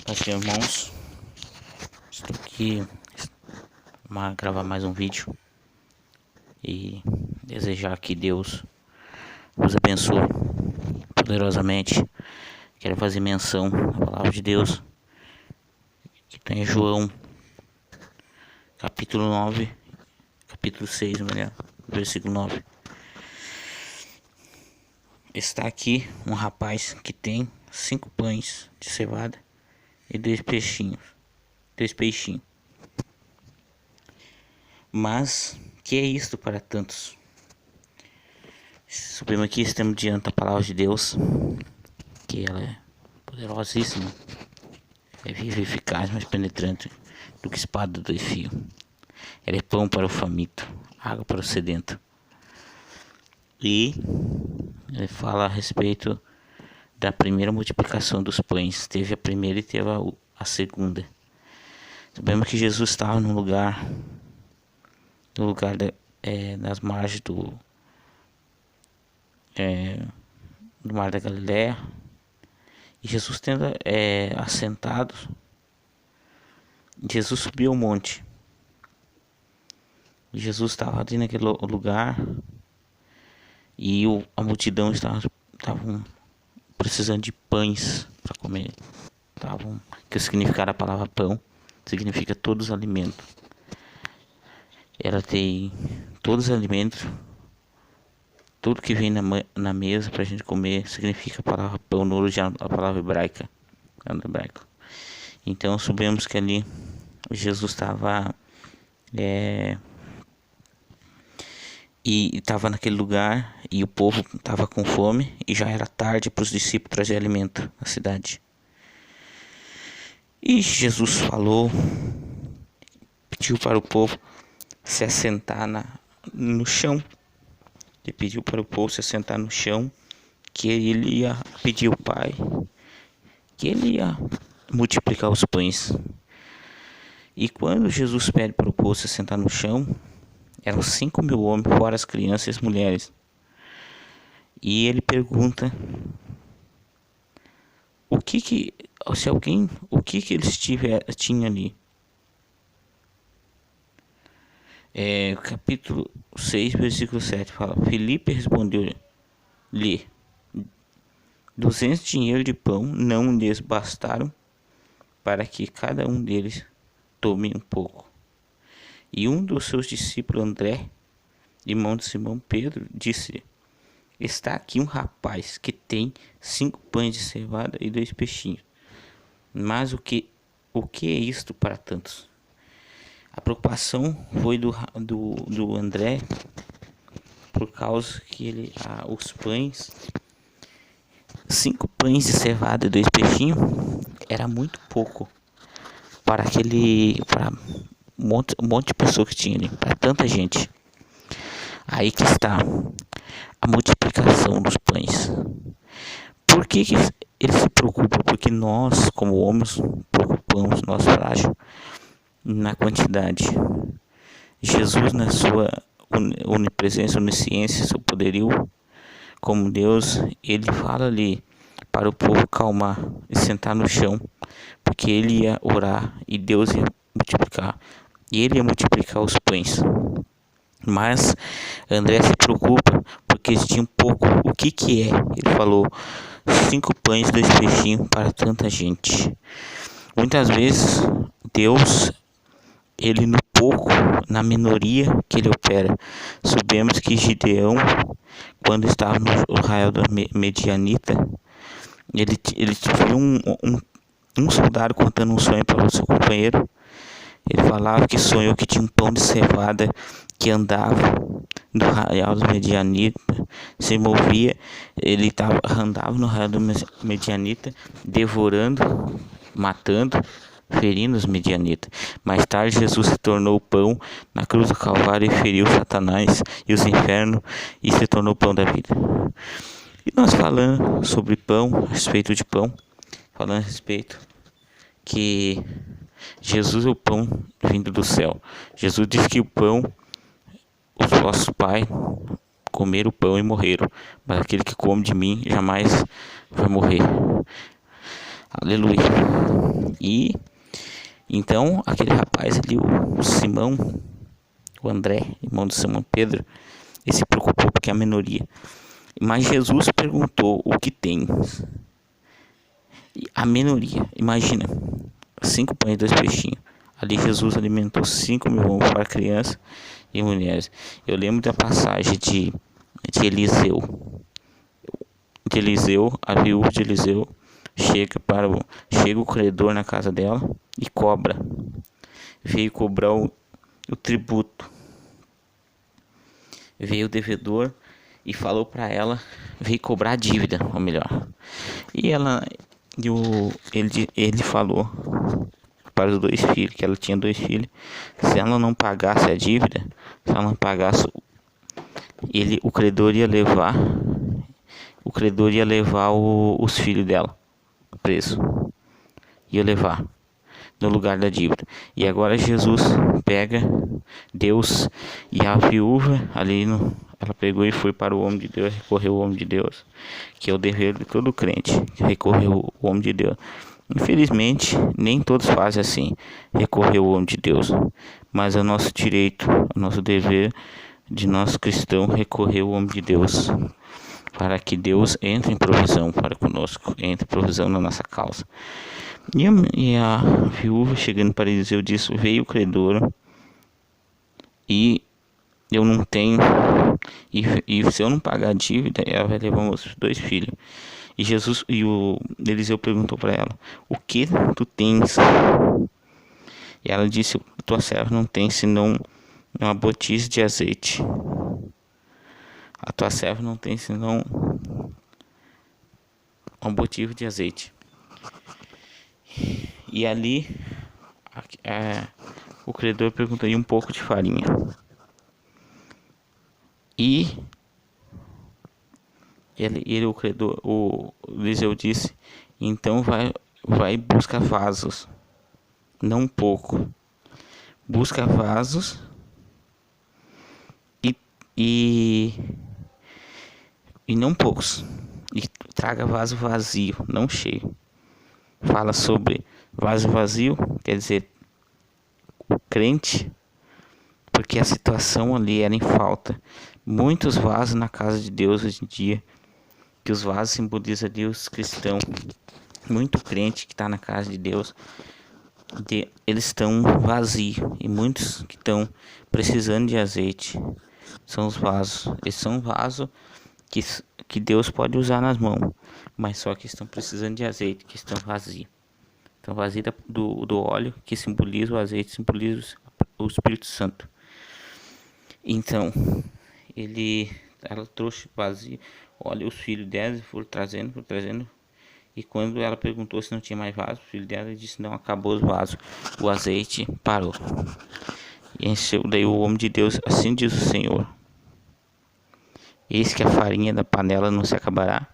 Paz, irmãos, estou aqui para gravar mais um vídeo e desejar que Deus os abençoe poderosamente. Quero fazer menção à palavra de Deus que está em João capítulo 9, capítulo 6, melhor, versículo 9. Está aqui um rapaz que tem 5 pães de cevada e 2 peixinhos. Mas que é isto para tantos? Supremo aqui, estamos diante da palavra de Deus, que ela é poderosíssima, é viva e eficaz, mais penetrante do que espada de dois fios. Ela é pão para o faminto, água para o sedento. E ele fala a respeito da primeira multiplicação dos pães. Teve a primeira e teve a segunda. Sabemos que Jesus estava no lugar das margens do Mar da Galileia. E Jesus tendo assentado, Jesus subiu ao monte. Jesus estava ali naquele lugar e a multidão estava precisando de pães para comer. Que significa a palavra pão significa todos os alimentos. Ela tem todos os alimentos, tudo que vem na mesa para a gente comer significa a palavra pão, no original a palavra hebraica. Então sabemos que ali Jesus estava e estava naquele lugar e o povo estava com fome e já era tarde para os discípulos trazer alimento na cidade. E Jesus falou, pediu para o povo se assentar no chão. Ele pediu para o povo se assentar no chão, que ele ia pedir ao Pai, que ele ia multiplicar os pães. E quando Jesus pede para o povo se assentar no chão, eram 5.000 homens, fora as crianças e as mulheres. E ele pergunta o que eles tinham ali. Capítulo 6, versículo 7 fala: Filipe respondeu-lhe: 200 dinheiros de pão não lhes bastaram para que cada um deles tome um pouco. E um dos seus discípulos, André, irmão de Simão Pedro, disse: Está aqui um rapaz que tem 5 pães de cevada e 2 peixinhos. Mas o que é isto para tantos? A preocupação foi do André, por causa que os pães, 5 pães de cevada e 2 peixinhos, era muito pouco para um monte de pessoas que tinha ali, para tanta gente. Aí que está a multiplicação dos pães. Por que ele se preocupa? Porque nós, como homens, preocupamos, nós frágeis, na quantidade. Jesus, na sua onipresença, onisciência, seu poderio como Deus, ele fala ali para o povo calmar e sentar no chão, porque ele ia orar e Deus ia multiplicar, e ele ia multiplicar os pães. Mas André se preocupa porque eles tinham pouco. O que é? Ele falou: 5 pães e 2 peixinhos para tanta gente. Muitas vezes Deus, ele no pouco, na minoria que ele opera. Sabemos que Gideão, quando estava no arraial da Medianita, ele viu um soldado contando um sonho para o seu companheiro. Ele falava que sonhou que tinha um pão de cevada que andava no arraial da Medianita, se movia, andava no arraial da Medianita, devorando, matando, ferindo os medianitas. Mais tarde, Jesus se tornou pão na cruz do Calvário e feriu Satanás e os infernos e se tornou pão da vida. E nós falando sobre pão, a respeito de pão, falando a respeito que Jesus é o pão vindo do céu. Jesus disse que o pão, os vossos pais comeram o pão e morreram, mas aquele que come de mim jamais vai morrer. Aleluia. E então aquele rapaz ali, o Simão, o André, irmão de Simão Pedro, ele se preocupou porque é a minoria. Mas Jesus perguntou: o que tens? E a minoria, imagina, 5 pães e 2 peixinhos. Ali Jesus alimentou 5.000 homens para crianças e mulheres. Eu lembro da passagem de Eliseu. De Eliseu, a viúva de Eliseu chega o credor na casa dela e cobra. Veio cobrar o tributo. Veio o devedor e falou para ela, veio cobrar a dívida, ou melhor. E ele falou para os 2 filhos, que ela tinha 2 filhos, se ela não pagasse a dívida, se ela não pagasse, o credor ia levar os filhos dela preso, ia levar no lugar da dívida. E agora Jesus pega Deus e a viúva ali ela pegou e foi para o homem de Deus, recorreu ao homem de Deus, que é o dever de todo crente, recorreu ao homem de Deus. Infelizmente, nem todos fazem assim, recorrer ao homem de Deus, mas é o nosso direito, o nosso dever de nós cristãos recorrer ao homem de Deus, para que Deus entre em provisão para conosco, entre em provisão na nossa causa. E a viúva, chegando para Eliseu, disse: veio o credor e eu não tenho, e se eu não pagar a dívida, ela vai levar os 2 filhos. E o Eliseu perguntou para ela: o que tu tens? E ela disse: tua serva não tem senão uma botija de azeite. A tua serva não tem senão um botija de azeite. E ali o credor perguntou: e um pouco de farinha? E o Eliseu disse: então vai buscar vasos, não um pouco, busca vasos e não poucos, e traga vaso vazio, não cheio. Fala sobre vaso vazio, quer dizer, o crente, porque a situação ali era em falta. Muitos vasos na casa de Deus hoje em dia, que os vasos simbolizam Deus cristão. Muito crente que está na casa de Deus, eles estão vazios, e muitos que estão precisando de azeite são os vasos. Eles são vasos que Deus pode usar nas mãos, mas só que estão precisando de azeite, que estão vazios. Estão vazios do óleo, que simboliza o azeite, simboliza o Espírito Santo. Então, ela trouxe vazio, olha, os filhos dela foram trazendo. E quando ela perguntou se não tinha mais vaso, o filho dela disse: não, acabou os vasos, o azeite parou. E encheu daí o homem de Deus: assim diz o Senhor, eis que a farinha da panela não se acabará,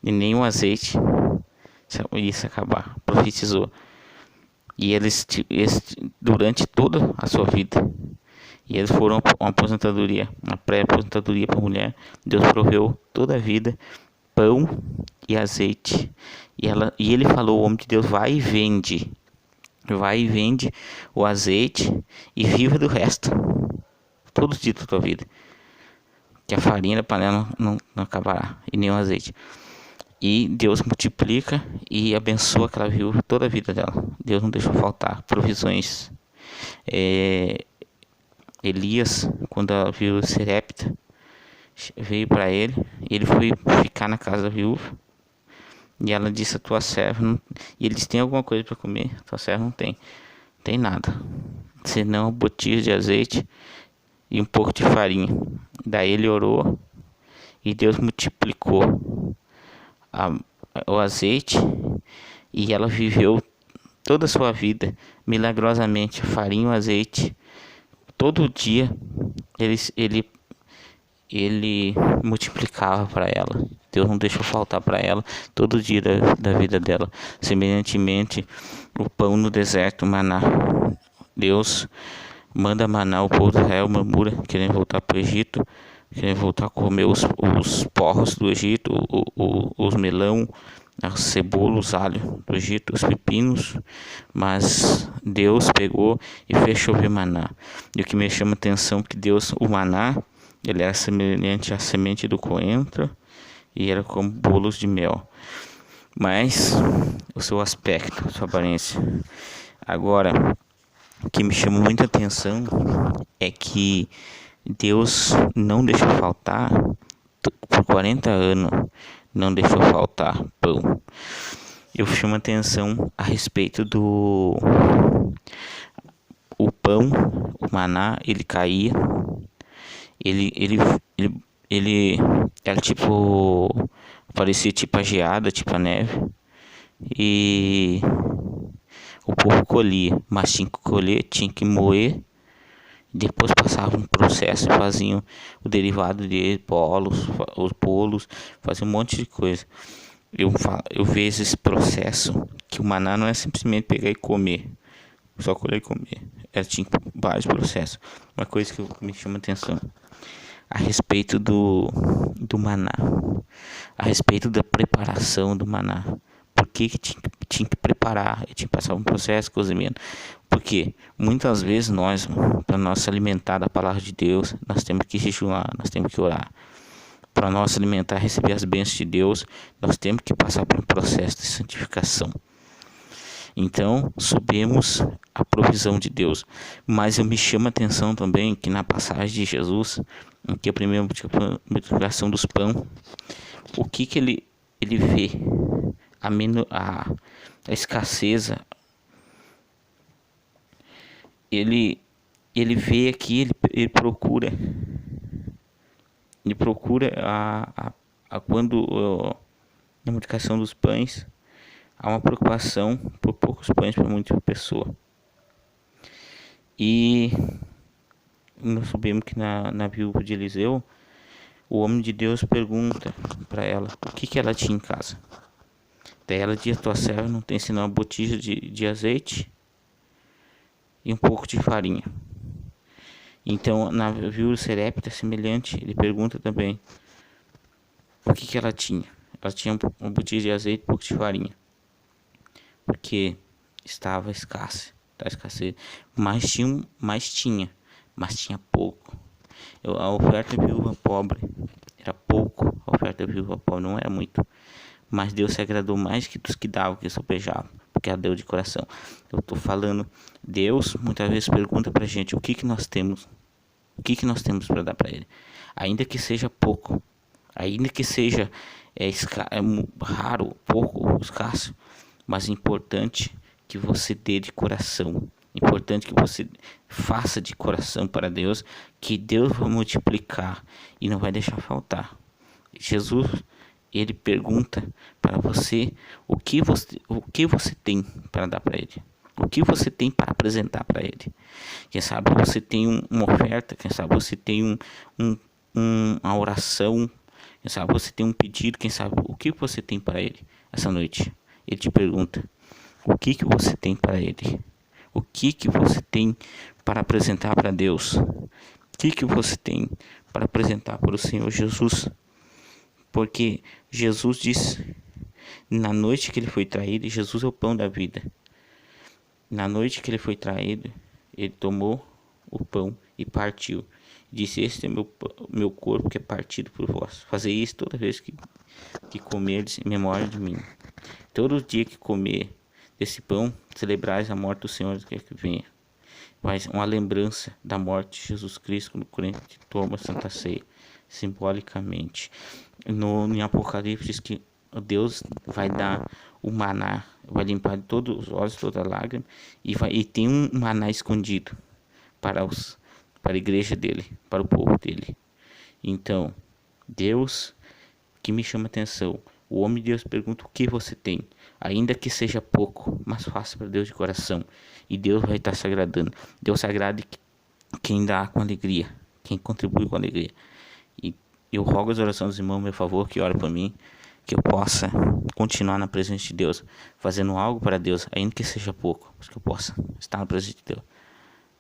e nem o azeite ia se acabar. Profetizou. E eles durante toda a sua vida, e eles foram uma aposentadoria, uma pré-aposentadoria para a mulher. Deus proveu toda a vida pão e azeite. E ele falou, o homem de Deus: vai e vende o azeite e viva do resto, todos os dias da tua vida, que a farinha da panela não acabará, e nem o azeite. E Deus multiplica e abençoa aquela viúva toda a vida dela. Deus não deixou faltar provisões. Elias, quando a viúva Serepta veio para ele foi ficar na casa da viúva. E ela disse: a tua serva e ele disse: tem alguma coisa para comer? A tua serva não tem nada, senão botija de azeite e um pouco de farinha. Daí ele orou e Deus multiplicou o azeite, e ela viveu toda a sua vida milagrosamente. A farinha e o azeite, todo dia ele multiplicava para ela. Deus não deixou faltar para ela todo dia da vida dela. Semelhantemente, o pão no deserto, maná. Deus manda maná, o povo de Israel murmura, querendo voltar para o Egito, querendo voltar a comer os porros do Egito, os melão, as cebolas, alho do Egito, os pepinos, mas Deus pegou e fez chover maná. E o que me chama a atenção é que Deus, o maná, ele era semelhante à semente do coentro e era como bolos de mel. Mas o seu aspecto, sua aparência. Agora, o que me chama muita atenção é que Deus não deixou faltar, por 40 anos, não deixou faltar pão. Eu chamo atenção a respeito do o pão, o maná, ele caía, ele era tipo, parecia tipo a geada, tipo a neve, e o povo colhia, mas tinha que colher, tinha que moer, depois passava um processo e faziam o derivado de os bolos, faziam um monte de coisa. Eu vejo esse processo, que o maná não é simplesmente pegar e comer, só colher e comer. Tinha vários processos. Uma coisa que me chama a atenção a respeito do maná, a respeito da preparação do maná. Por que tinha que preparar? Tinha que passar um processo de cozimento. Porque muitas vezes nós, para nós se alimentar da palavra de Deus, nós temos que jejuar, nós temos que orar. Para nós se alimentar, receber as bênçãos de Deus, nós temos que passar por um processo de santificação. Então, subimos a provisão de Deus. Mas eu me chamo a atenção também que na passagem de Jesus, em que a primeira multiplicação dos pães, o que ele vê? A escassez, ele vê aqui, ele procura quando na multiplicação dos pães há uma preocupação por poucos pães para muita pessoa. E nós sabemos que na viúva de Eliseu, o homem de Deus pergunta para ela o que ela tinha em casa. Daí ela diz: tua serva não tem senão uma botija de azeite e um pouco de farinha. Então, na viúva serepta semelhante, ele pergunta também o que ela tinha. Ela tinha uma botija de azeite e um pouco de farinha, porque estava escasso, mas tinha pouco. A oferta da viúva pobre era pouco, a oferta da viúva pobre não era muito. Mas Deus se agradou mais que dos que davam, que sopejavam, porque ela deu de coração. Eu estou falando, Deus muitas vezes pergunta pra gente o que nós temos. O que nós temos para dar para Ele. Ainda que seja pouco, ainda que seja raro, pouco, escasso, mas é importante que você dê de coração. Importante que você faça de coração para Deus, que Deus vai multiplicar e não vai deixar faltar. Jesus, ele pergunta para você o que você tem para dar para Ele. O que você tem para apresentar para Ele. Quem sabe você tem uma oferta, quem sabe você tem uma oração, quem sabe você tem um pedido, quem sabe o que você tem para Ele essa noite. Ele te pergunta, o que você tem para Ele? O que você tem para apresentar para Deus? O que você tem para apresentar para o Senhor Jesus? Porque Jesus disse, na noite que ele foi traído, Jesus é o pão da vida. Na noite que ele foi traído, ele tomou o pão e partiu. Disse, este é meu corpo que é partido por vós. Fazer isso toda vez que comerdes em memória de mim. Todo dia que comer desse pão, celebrais a morte do Senhor que venha. Mas uma lembrança da morte de Jesus Cristo quando o crente toma a Santa Ceia, simbolicamente. Em Apocalipse diz que Deus vai dar o maná, vai limpar todos os olhos, toda a lágrima, e tem um maná escondido para a igreja dele, para o povo dele. Então, Deus, que me chama a atenção, o homem de Deus pergunta o que você tem, ainda que seja pouco, mas faça para Deus de coração, e Deus vai estar se agradando. Deus se agrada quem dá com alegria, quem contribui com alegria. E eu rogo as orações dos irmãos, meu favor, que ore por mim, que eu possa continuar na presença de Deus, fazendo algo para Deus, ainda que seja pouco, mas que eu possa estar na presença de Deus.